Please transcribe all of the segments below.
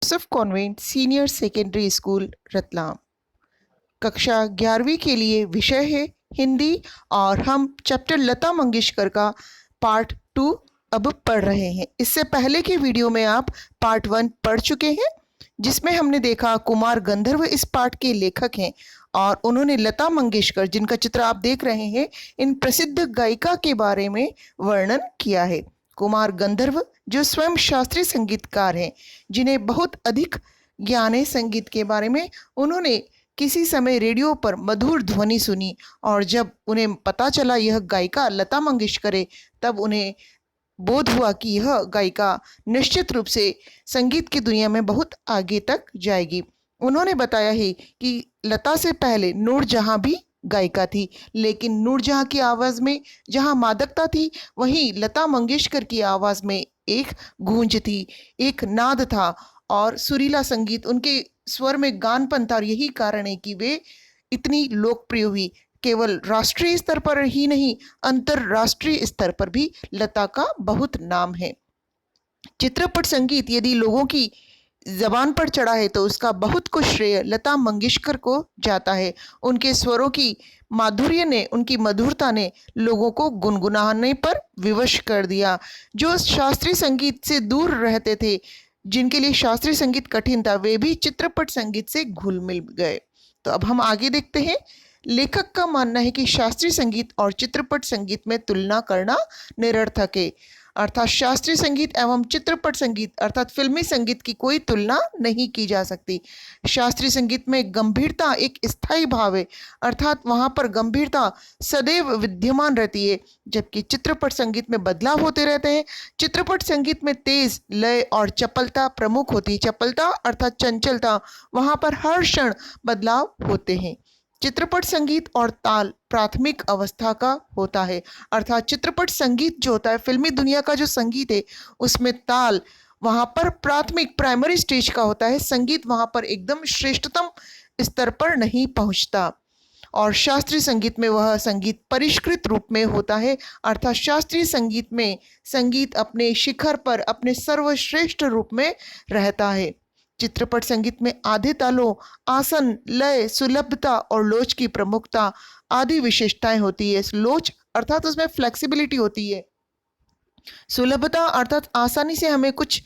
Joseph convent senior secondary school Ratlam. कक्षा 11वीं के लिए विषय है हिंदी और हम चैप्टर लता मंगेशकर का पार्ट 2 अब पढ़ रहे हैं। इससे पहले के वीडियो में आप पार्ट 1 पढ़ चुके हैं, जिसमें हमने देखा कुमार गंधर्व इस पाठ के लेखक हैं और उन्होंने लता मंगेशकर, जिनका चित्र आप देख रहे हैं, इन प्रसिद्ध गायिका के बारे में वर्णन किया है। कुमार गंधर्व जो स्वयं शास्त्रीय संगीतकार हैं, जिन्हें बहुत अधिक ज्ञान है संगीत के बारे में। उन्होंने किसी समय रेडियो पर मधुर ध्वनि सुनी और जब उन्हें पता चला यह गायिका लता मंगेशकर है, तब उन्हें बोध हुआ कि यह गायिका निश्चित रूप से संगीत की दुनिया में बहुत आगे तक जाएगी। उन्होंने बताया है कि लता से पहले नूरजहां भी गायिका थी, लेकिन नूरजहां की आवाज़ में जहां मादकता थी, वहीं लता मंगेशकर की आवाज़ में एक गूंज थी, एक नाद था और सुरीला संगीत, उनके स्वर में गानपन था। और यही कारण है कि वे इतनी लोकप्रिय हुई। केवल राष्ट्रीय स्तर पर ही नहीं, अंतरराष्ट्रीय स्तर पर भी लता का बहुत नाम है। चित्रपट संगीत यदि लोगों की जबान पर चढ़ा है तो उसका बहुत कुछ श्रेय लता मंगेशकर को जाता है। उनके स्वरों की माधुर्य ने, उनकी मधुरता ने लोगों को गुनगुनाने पर विवश कर दिया। जो शास्त्रीय संगीत से दूर रहते थे, जिनके लिए शास्त्रीय संगीत कठिन था, वे भी चित्रपट संगीत से घुल मिल गए। तो अब हम आगे देखते हैं। लेखक का मानना है कि शास्त्रीय संगीत और चित्रपट संगीत में तुलना करना निरर्थक है, अर्थात शास्त्रीय संगीत एवं चित्रपट संगीत अर्थात फिल्मी संगीत की कोई तुलना नहीं की जा सकती। शास्त्रीय संगीत में गंभीरता एक स्थायी भाव है, अर्थात वहाँ पर गंभीरता सदैव विद्यमान रहती है, जबकि चित्रपट संगीत में बदलाव होते रहते हैं। चित्रपट संगीत में तेज लय और चपलता प्रमुख होती है। चपलता अर्थात चंचलता, वहाँ पर हर क्षण बदलाव होते हैं। चित्रपट संगीत और ताल प्राथमिक अवस्था का होता है, अर्थात चित्रपट संगीत जो होता है, फिल्मी दुनिया का जो संगीत है, उसमें ताल वहाँ पर प्राथमिक प्राइमरी स्टेज का होता है। संगीत वहाँ पर एकदम श्रेष्ठतम स्तर पर नहीं पहुँचता। और शास्त्रीय संगीत में वह संगीत परिष्कृत रूप में होता है, अर्थात शास्त्रीय संगीत में संगीत अपने शिखर पर, अपने सर्वश्रेष्ठ रूप में रहता है। चित्रपट संगीत में आधे तालों, आसन, लय, सुलभता और लोच की प्रमुखता आदि विशेषताएं होती है। लोच अर्थात उसमें फ्लेक्सिबिलिटी होती है। सुलभता अर्थात आसानी से हमें कुछ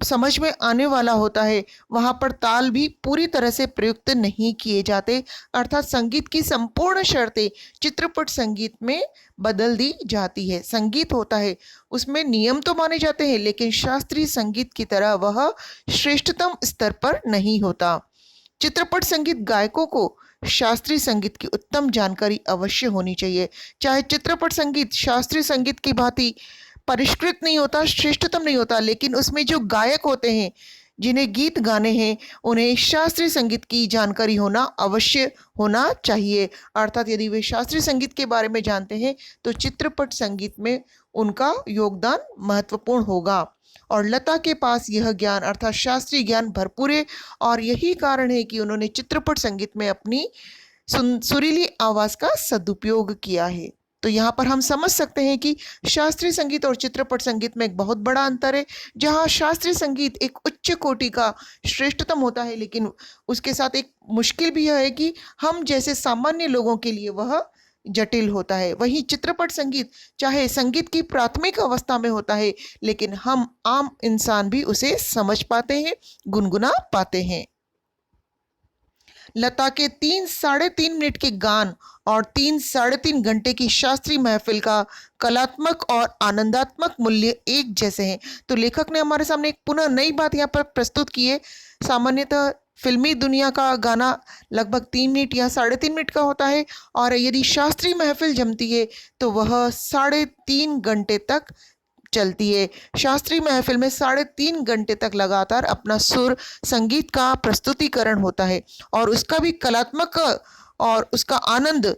समझ में आने वाला होता है। वहाँ पर ताल भी पूरी तरह से प्रयुक्त नहीं किए जाते, अर्थात संगीत की संपूर्ण शर्तें चित्रपट संगीत में बदल दी जाती है। संगीत होता है, उसमें नियम तो माने जाते हैं, लेकिन शास्त्रीय संगीत की तरह वह श्रेष्ठतम स्तर पर नहीं होता। चित्रपट संगीत गायकों को शास्त्रीय संगीत की उत्तम जानकारी अवश्य होनी चाहिए। चाहे चित्रपट संगीत शास्त्रीय संगीत की भांति परिष्कृत नहीं होता, श्रेष्ठतम नहीं होता, लेकिन उसमें जो गायक होते हैं, जिन्हें गीत गाने हैं, उन्हें शास्त्रीय संगीत की जानकारी होना अवश्य होना चाहिए। अर्थात यदि वे शास्त्रीय संगीत के बारे में जानते हैं तो चित्रपट संगीत में उनका योगदान महत्वपूर्ण होगा। और लता के पास यह ज्ञान अर्थात शास्त्रीय ज्ञान भरपूर है और यही कारण है कि उन्होंने चित्रपट संगीत में अपनी सुरीली आवाज़ का सदुपयोग किया है। तो यहाँ पर हम समझ सकते हैं कि शास्त्रीय संगीत और चित्रपट संगीत में एक बहुत बड़ा अंतर है। जहाँ शास्त्रीय संगीत एक उच्च कोटि का श्रेष्ठतम होता है, लेकिन उसके साथ एक मुश्किल भी यह है कि हम जैसे सामान्य लोगों के लिए वह जटिल होता है। वहीं चित्रपट संगीत चाहे संगीत की प्राथमिक अवस्था में होता है, लेकिन हम आम इंसान भी उसे समझ पाते हैं, गुनगुना पाते हैं। लता के 3-3.5 मिनट के गान और 3-3.5 घंटे की शास्त्रीय महफिल का कलात्मक और आनंदात्मक मूल्य एक जैसे हैं। तो लेखक ने हमारे सामने एक पुनः नई बात यहाँ पर प्रस्तुत की है। सामान्यतः फिल्मी दुनिया का गाना लगभग 3 मिनट या 3.5 मिनट का होता है, और यदि शास्त्रीय महफिल जमती है तो वह 3.5 घंटे तक चलती है। शास्त्रीय महफिल में 3.5 घंटे तक लगातार अपना सुर, संगीत का प्रस्तुतिकरण होता है और उसका भी कलात्मक और उसका आनंद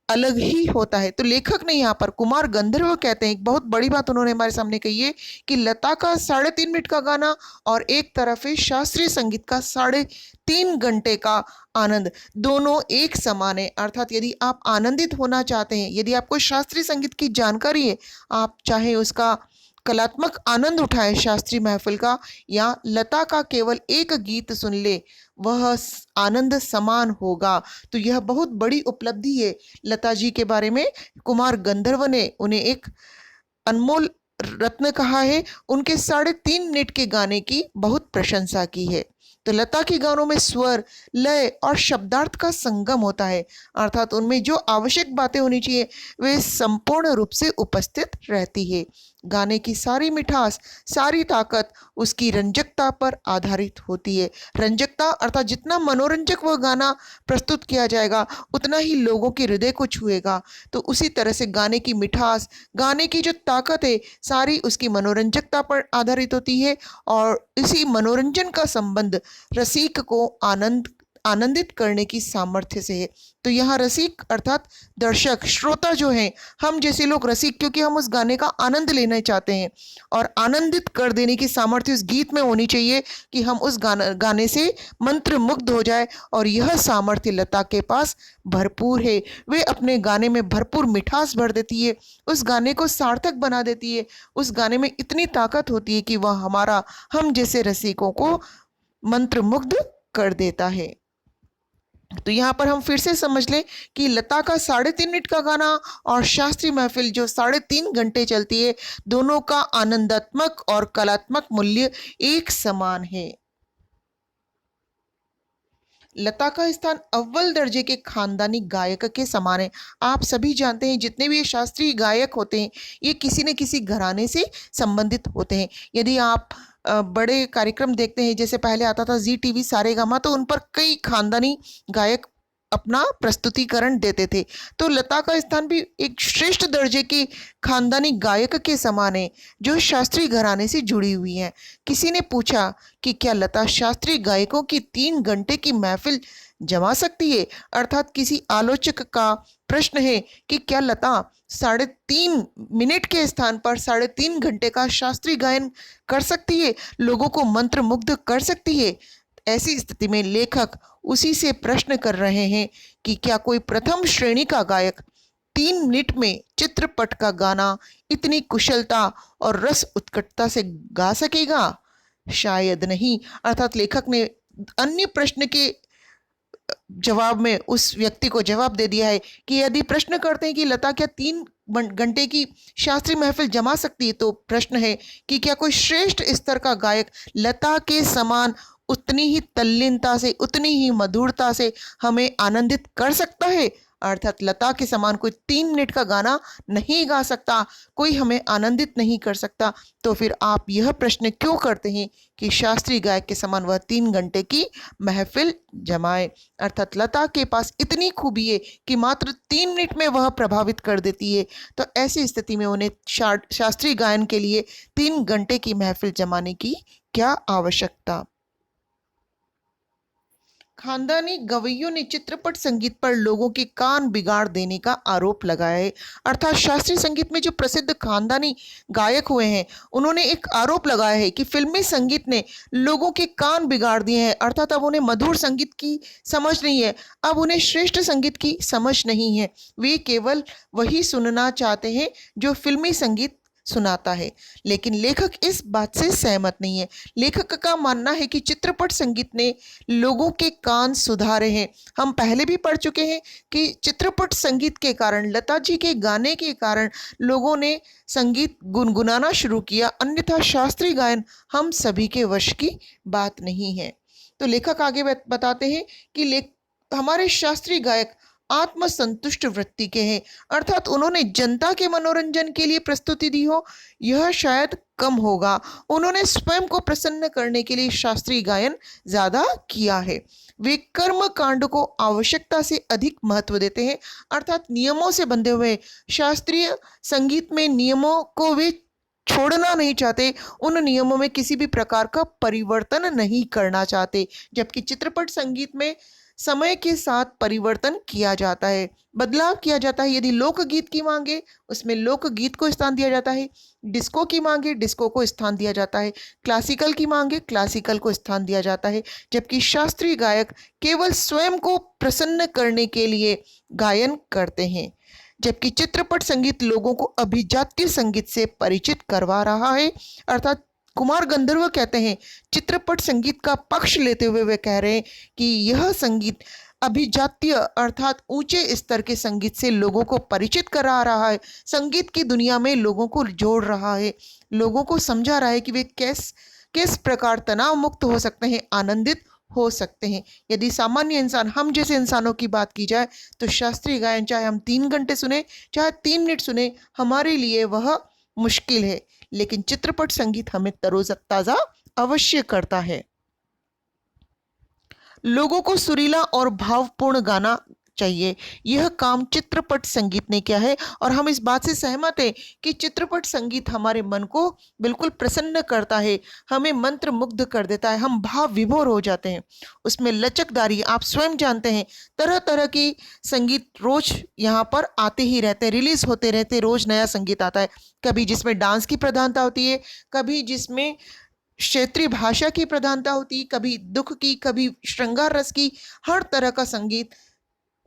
अलग ही होता है। तो लेखक ने यहाँ पर, कुमार गंधर्व कहते हैं, एक बहुत बड़ी बात उन्होंने हमारे सामने कही है कि लता का 3.5 मिनट का गाना और एक तरफ है शास्त्रीय संगीत का 3.5 घंटे का आनंद, दोनों एक समान है। अर्थात यदि आप आनंदित होना चाहते हैं, यदि आपको शास्त्रीय संगीत की जानकारी है, आप चाहे उसका कलात्मक आनंद उठाए शास्त्रीय महफिल का, या लता का केवल एक गीत सुन ले वह आनंद समान होगा। तो यह बहुत बड़ी उपलब्धि है लता जी के बारे में। कुमार गंधर्व ने उन्हें एक अनमोल रत्न कहा है। उनके 3.5 मिनट के गाने की बहुत प्रशंसा की है। तो लता के गानों में स्वर, लय और शब्दार्थ का संगम होता है, अर्थात उनमें जो आवश्यक बातें होनी चाहिए वे संपूर्ण रूप से उपस्थित रहती है। गाने की सारी मिठास, सारी ताकत उसकी रंजकता पर आधारित होती है। रंजकता अर्थात जितना मनोरंजक वह गाना प्रस्तुत किया जाएगा उतना ही लोगों के हृदय को छुएगा। तो उसी तरह से गाने की मिठास, गाने की जो ताकत है, सारी उसकी मनोरंजकता पर आधारित होती है, और इसी मनोरंजन का संबंध रसिक को आनंदित करने की सामर्थ्य से है। तो यहाँ रसिक अर्थात दर्शक, श्रोता जो हैं, हम जैसे लोग रसिक, क्योंकि हम उस गाने का आनंद लेना चाहते हैं, और आनंदित कर देने की सामर्थ्य उस गीत में होनी चाहिए कि हम उस गाने से मंत्र मुग्ध हो जाए। और यह सामर्थ्य लता के पास भरपूर है। वे अपने गाने में भरपूर मिठास भर देती है, उस गाने को सार्थक बना देती है। उस गाने में इतनी ताकत होती है कि वह हम जैसे रसिकों को मंत्रमुग्ध कर देता है। तो यहाँ पर हम फिर से समझ लें कि लता का 3.5 मिनट का गाना और शास्त्रीय महफिल जो 3.5 घंटे चलती है, दोनों का आनंदात्मक और कलात्मक मूल्य एक समान है। लता का स्थान अव्वल दर्जे के खानदानी गायक के समान है। आप सभी जानते हैं जितने भी शास्त्रीय गायक होते हैं ये किसी न किसी घराने से संबंधित होते हैं। यदि आप बड़े कार्यक्रम देखते हैं, जैसे पहले आता था जी टीवी सारेगामा, तो उन पर कई खानदानी गायक अपना प्रस्तुतिकरण देते थे। तो लता का स्थान भी एक श्रेष्ठ दर्जे के खानदानी गायक के समान है जो शास्त्रीय घराने से जुड़ी हुई है। किसी ने पूछा कि क्या लता शास्त्रीय गायकों की 3 घंटे की महफिल जमा सकती है, अर्थात किसी आलोचक का प्रश्न है कि क्या लता 3.5 मिनट के स्थान पर 3.5 घंटे का शास्त्रीय गायन कर सकती है, लोगों को मंत्रमुग्ध कर सकती है। ऐसी स्थिति में लेखक उसी से प्रश्न कर रहे हैं कि क्या कोई प्रथम श्रेणी का गायक 3 मिनट में चित्रपट का गाना इतनी कुशलता और रस उत्कटता से गा सकेगा? शायद नहीं। अर्थात लेखक ने अन्य प्रश्न के जवाब में उस व्यक्ति को जवाब दे दिया है कि यदि प्रश्न करते हैं कि लता क्या 3 घंटे की शास्त्रीय महफिल जमा सकती है, तो प्रश्न है कि क्या कोई श्रेष्ठ स्तर का गायक लता के समान उतनी ही तल्लीनता से, उतनी ही मधुरता से हमें आनंदित कर सकता है? अर्थात लता के समान कोई 3 मिनट का गाना नहीं गा सकता, कोई हमें आनंदित नहीं कर सकता। तो फिर आप यह प्रश्न क्यों करते हैं कि शास्त्रीय गायक के समान वह 3 घंटे की महफिल जमाए? अर्थात लता के पास इतनी खूबी है कि मात्र 3 मिनट में वह प्रभावित कर देती है। तो ऐसी स्थिति में उन्हें शास्त्रीय गायन के लिए 3 घंटे की महफिल जमाने की क्या आवश्यकता? खानदानी गवैयों ने चित्रपट संगीत पर लोगों के कान बिगाड़ देने का आरोप लगाया है। अर्थात शास्त्रीय संगीत में जो प्रसिद्ध खानदानी गायक हुए हैं उन्होंने एक आरोप लगाया है कि फिल्मी संगीत ने लोगों के कान बिगाड़ दिए हैं। अर्थात अब उन्हें मधुर संगीत की समझ नहीं है, अब उन्हें श्रेष्ठ संगीत की समझ नहीं है। वे केवल वही सुनना चाहते हैं जो फिल्मी संगीत सुनाता है। लेकिन लेखक इस बात से सहमत नहीं है। लेखक का मानना है कि चित्रपट संगीत ने लोगों के कान सुधारे हैं। हम पहले भी पढ़ चुके हैं कि चित्रपट संगीत के कारण, लता जी के गाने के कारण लोगों ने संगीत गुनगुनाना शुरू किया, अन्यथा शास्त्रीय गायन हम सभी के वश की बात नहीं है। तो लेखक आगे बताते हैं कि हमारे शास्त्रीय गायक आत्मसंतुष्ट वृत्ति के हैं, अर्थात उन्होंने जनता के मनोरंजन के लिए प्रस्तुति दी हो यह शायद कम होगा। उन्होंने स्वयं को प्रसन्न करने के लिए शास्त्रीय गायन ज्यादा किया है। वे कर्म कांड को आवश्यकता से अधिक महत्व देते हैं, अर्थात नियमों से बंधे हुए शास्त्रीय संगीत में नियमों को वे छोड़ना नहीं चाहते, उन नियमों में किसी भी प्रकार का परिवर्तन नहीं करना चाहते। जबकि चित्रपट संगीत में समय के साथ परिवर्तन किया जाता है, बदलाव किया जाता है। यदि लोकगीत की मांगे उसमें लोकगीत को स्थान दिया जाता है, डिस्को की मांगे डिस्को को स्थान दिया जाता है, क्लासिकल की मांगे क्लासिकल को स्थान दिया जाता है। जबकि शास्त्रीय गायक केवल स्वयं को प्रसन्न करने के लिए गायन करते हैं। जबकि चित्रपट संगीत लोगों को अभिजात्य संगीत से परिचित करवा रहा है। अर्थात कुमार गंधर्व कहते हैं, चित्रपट संगीत का पक्ष लेते हुए वे कह रहे हैं कि यह संगीत अभिजात्य अर्थात ऊंचे स्तर के संगीत से लोगों को परिचित करा रहा है, संगीत की दुनिया में लोगों को जोड़ रहा है, लोगों को समझा रहा है कि वे किस प्रकार तनाव मुक्त हो सकते हैं, आनंदित हो सकते हैं। यदि सामान्य इंसान, हम जैसे इंसानों की बात की जाए, तो शास्त्रीय गायन चाहे हम 3 घंटे सुने चाहे 3 मिनट सुने, हमारे लिए वह मुश्किल है, लेकिन चित्रपट संगीत हमें तरोताजा अवश्य करता है। लोगों को सुरीला और भावपूर्ण गाना चाहिए, यह काम चित्रपट संगीत ने किया है और हम इस बात से सहमत हैं कि चित्रपट संगीत हमारे मन को बिल्कुल प्रसन्न करता है, हमें मंत्र मुग्ध कर देता है, हम भाव विभोर हो जाते हैं। उसमें लचकदारी, आप स्वयं जानते हैं, तरह तरह की संगीत रोज यहाँ पर आते ही रहते हैं, रिलीज होते रहते हैं, रोज नया संगीत आता है, कभी जिसमें डांस की प्रधानता होती है, कभी जिसमें क्षेत्रीय भाषा की प्रधानता होती है, कभी दुख की, कभी श्रृंगार रस की, हर तरह का संगीत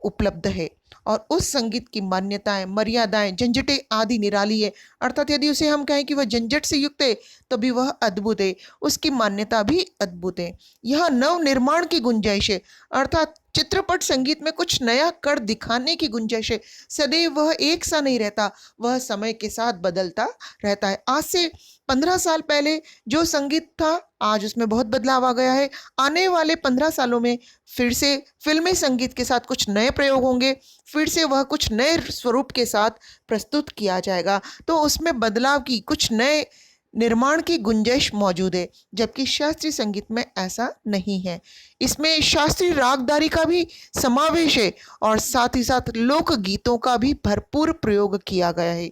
उपलब्ध है और उस संगीत की मान्यताएं, मर्यादाएं, झंझटें आदि निराली है। अर्थात यदि उसे हम कहें कि वह झंझट से युक्त है तो भी वह अद्भुत है, उसकी मान्यता भी अद्भुत है। यह नव निर्माण की गुंजाइश है, अर्थात चित्रपट संगीत में कुछ नया कर दिखाने की गुंजाइश है। सदैव वह एक सा नहीं रहता, वह समय के साथ बदलता रहता है। आज से 15 साल पहले जो संगीत था, आज उसमें बहुत बदलाव आ गया है। आने वाले 15 सालों में फिर से फिल्मी संगीत के साथ कुछ नए प्रयोग होंगे, फिर से वह कुछ नए स्वरूप के साथ प्रस्तुत किया जाएगा, तो उसमें बदलाव की, कुछ नए निर्माण की गुंजाइश मौजूद है, जबकि शास्त्रीय संगीत में ऐसा नहीं है। इसमें शास्त्रीय रागदारी का भी समावेश है और साथ ही साथ लोक गीतों का भी भरपूर प्रयोग किया गया है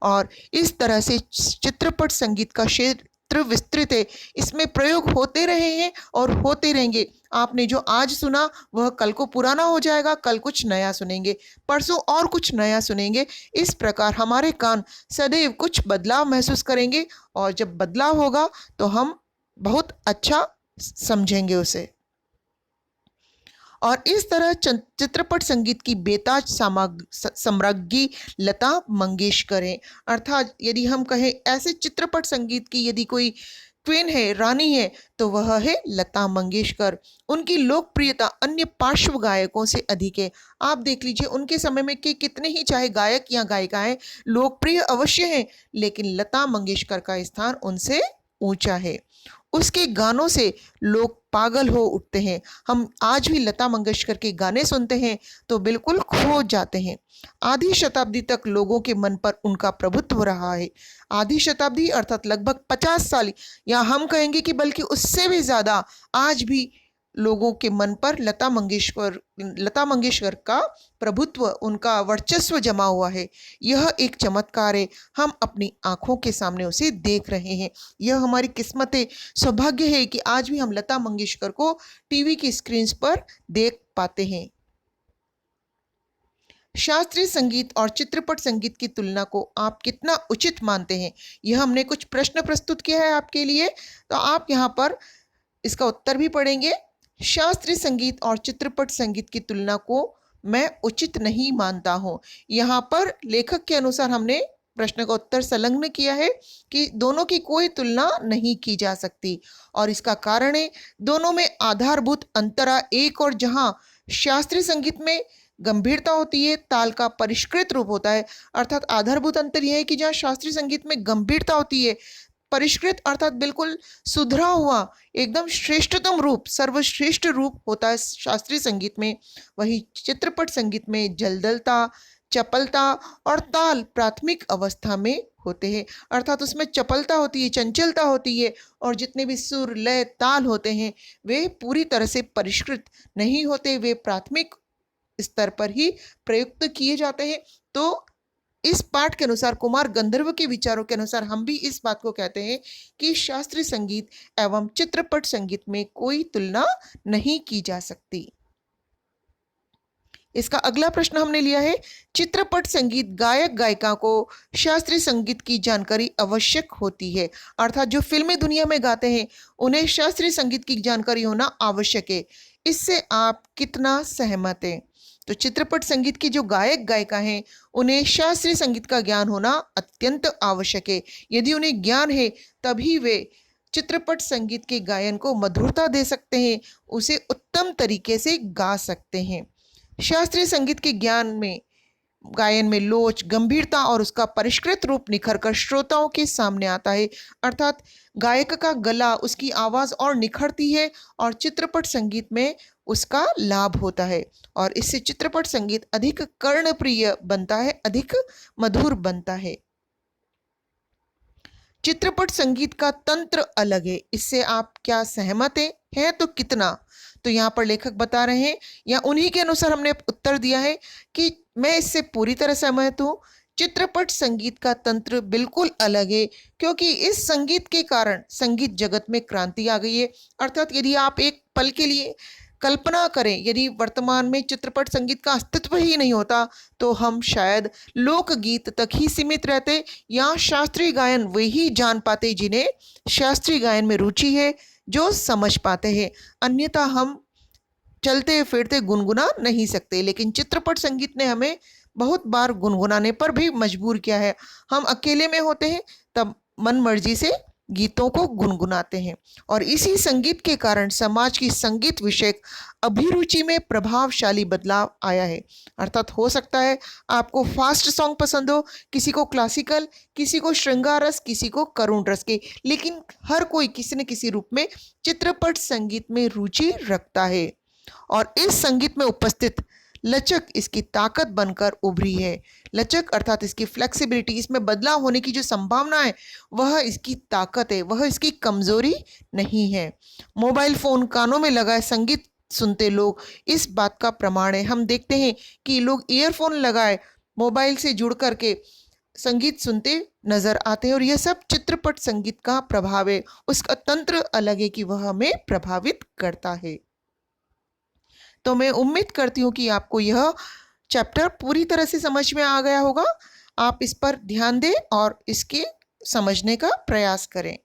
और इस तरह से चित्रपट संगीत का क्षेत्र विस्तृत है, इसमें प्रयोग होते रहे हैं और होते रहेंगे। आपने जो आज सुना वह कल को पुराना हो जाएगा, कल कुछ नया सुनेंगे, परसों और कुछ नया सुनेंगे। इस प्रकार हमारे कान सदैव कुछ बदलाव महसूस करेंगे और जब बदलाव होगा तो हम बहुत अच्छा समझेंगे उसे। और इस तरह चित्रपट संगीत की बेताज सम्राज्ञी लता मंगेशकर है। अर्थात यदि हम कहें ऐसे चित्रपट संगीत की यदि कोई क्वीन है, रानी है, तो वह है लता मंगेशकर। उनकी लोकप्रियता अन्य पार्श्व गायकों से अधिक है। आप देख लीजिए, उनके समय में कि कितने ही चाहे गायक या गायिकाएं लोकप्रिय अवश्य हैं, लेकिन लता मंगेशकर का स्थान उनसे ऊंचा है। उसके गानों से लोग पागल हो उठते हैं। हम आज भी लता मंगेशकर के गाने सुनते हैं तो बिल्कुल खो जाते हैं। आधी शताब्दी तक लोगों के मन पर उनका प्रभुत्व रहा है। आधी शताब्दी अर्थात लगभग 50 साल, या हम कहेंगे कि बल्कि उससे भी ज़्यादा, आज भी लोगों के मन पर लता मंगेशकर का प्रभुत्व, उनका वर्चस्व जमा हुआ है। यह एक चमत्कार है, हम अपनी आंखों के सामने उसे देख रहे हैं। यह हमारी किस्मत है, सौभाग्य है कि आज भी हम लता मंगेशकर को टीवी की स्क्रीन पर देख पाते हैं। शास्त्रीय संगीत और चित्रपट संगीत की तुलना को आप कितना उचित मानते हैं, यह हमने कुछ प्रश्न प्रस्तुत किया है आपके लिए, तो आप यहाँ पर इसका उत्तर भी पढ़ेंगे। शास्त्रीय संगीत और चित्रपट संगीत की तुलना को मैं उचित नहीं मानता हूँ। यहाँ पर लेखक के अनुसार हमने प्रश्न का उत्तर संलग्न किया है कि दोनों की कोई तुलना नहीं की जा सकती और इसका कारण है दोनों में आधारभूत अंतरा एक, और जहाँ शास्त्रीय संगीत में गंभीरता होती है, ताल का परिष्कृत रूप होता है। अर्थात आधारभूत अंतर यह है कि जहाँ शास्त्रीय संगीत में गंभीरता होती है, परिष्कृत अर्थात बिल्कुल सुधरा हुआ एकदम श्रेष्ठतम रूप, सर्वश्रेष्ठ रूप होता है शास्त्रीय संगीत में, वही चित्रपट संगीत में जलदलता, चपलता और ताल प्राथमिक अवस्था में होते हैं। अर्थात उसमें चपलता होती है, चंचलता होती है और जितने भी सुर, लय, ताल होते हैं वे पूरी तरह से परिष्कृत नहीं होते, वे प्राथमिक स्तर पर ही प्रयुक्त किए जाते हैं। तो इस पाठ के अनुसार, कुमार गंधर्व के विचारों के अनुसार, हम भी इस बात को कहते हैं कि शास्त्रीय संगीत एवं चित्रपट संगीत में कोई तुलना नहीं की जा सकती। इसका अगला प्रश्न हमने लिया है, चित्रपट संगीत गायक गायिका को शास्त्रीय संगीत की जानकारी आवश्यक होती है। अर्थात जो फिल्मी दुनिया में गाते हैं उन्हें शास्त्रीय संगीत की जानकारी होना आवश्यक है। इससे आप कितना सहमत हैं? तो चित्रपट संगीत के जो गायक गायिका हैं उन्हें शास्त्रीय संगीत का ज्ञान होना अत्यंत आवश्यक है। यदि उन्हें ज्ञान है तभी वे चित्रपट संगीत के गायन को मधुरता दे सकते हैं, उसे उत्तम तरीके से गा सकते हैं। शास्त्रीय संगीत के ज्ञान में गायन में लोच, गंभीरता और उसका परिष्कृत रूप निखर कर श्रोताओं के सामने आता है। अर्थात गायक का गला, उसकी आवाज़ और निखरती है और चित्रपट संगीत में उसका लाभ होता है और इससे चित्रपट संगीत अधिक कर्णप्रिय बनता है, अधिक मधुर बनता है। चित्रपट संगीत का तंत्र अलग है, इससे आप क्या सहमत हैं तो कितना? तो यहाँ पर लेखक बता रहे हैं या उन्हीं के अनुसार हमने उत्तर दिया है कि मैं इससे पूरी तरह सहमत हूँ। चित्रपट संगीत का तंत्र बिल्कुल अलग है क्योंकि इस संगीत के कारण संगीत जगत में क्रांति आ गई है। अर्थात यदि आप एक पल के लिए कल्पना करें, यदि वर्तमान में चित्रपट संगीत का अस्तित्व ही नहीं होता तो हम शायद लोकगीत तक ही सीमित रहते या शास्त्रीय गायन वे ही जान पाते जिन्हें शास्त्रीय गायन में रुचि है, जो समझ पाते हैं। अन्यथा हम चलते फिरते गुनगुना नहीं सकते। लेकिन चित्रपट संगीत ने हमें बहुत बार गुनगुनाने पर भी मजबूर किया है। हम अकेले में होते हैं तब मन मर्जी से गीतों को गुनगुनाते हैं और इसी संगीत के कारण समाज की संगीत विषयक अभिरुचि में प्रभावशाली बदलाव आया है। अर्थात हो सकता है आपको फास्ट सॉन्ग पसंद हो, किसी को क्लासिकल, किसी को श्रृंगार रस, किसी को करुण रस के, लेकिन हर कोई किसी न किसी रूप में चित्रपट संगीत में रुचि रखता है और इस संगीत में उपस्थित लचक इसकी ताकत बनकर उभरी है। लचक अर्थात इसकी फ्लेक्सिबिलिटी, इसमें बदलाव होने की जो संभावना है वह इसकी ताकत है, वह इसकी कमजोरी नहीं है। मोबाइल फोन कानों में लगाए संगीत सुनते लोग इस बात का प्रमाण है। हम देखते हैं कि लोग ईयरफोन लगाए मोबाइल से जुड़ करके संगीत सुनते नजर आते हैं और यह सब चित्रपट संगीत का प्रभाव है। उसका तंत्र अलग है कि वह हमें प्रभावित करता है। तो मैं उम्मीद करती हूँ कि आपको यह चैप्टर पूरी तरह से समझ में आ गया होगा। आप इस पर ध्यान दें और इसके समझने का प्रयास करें।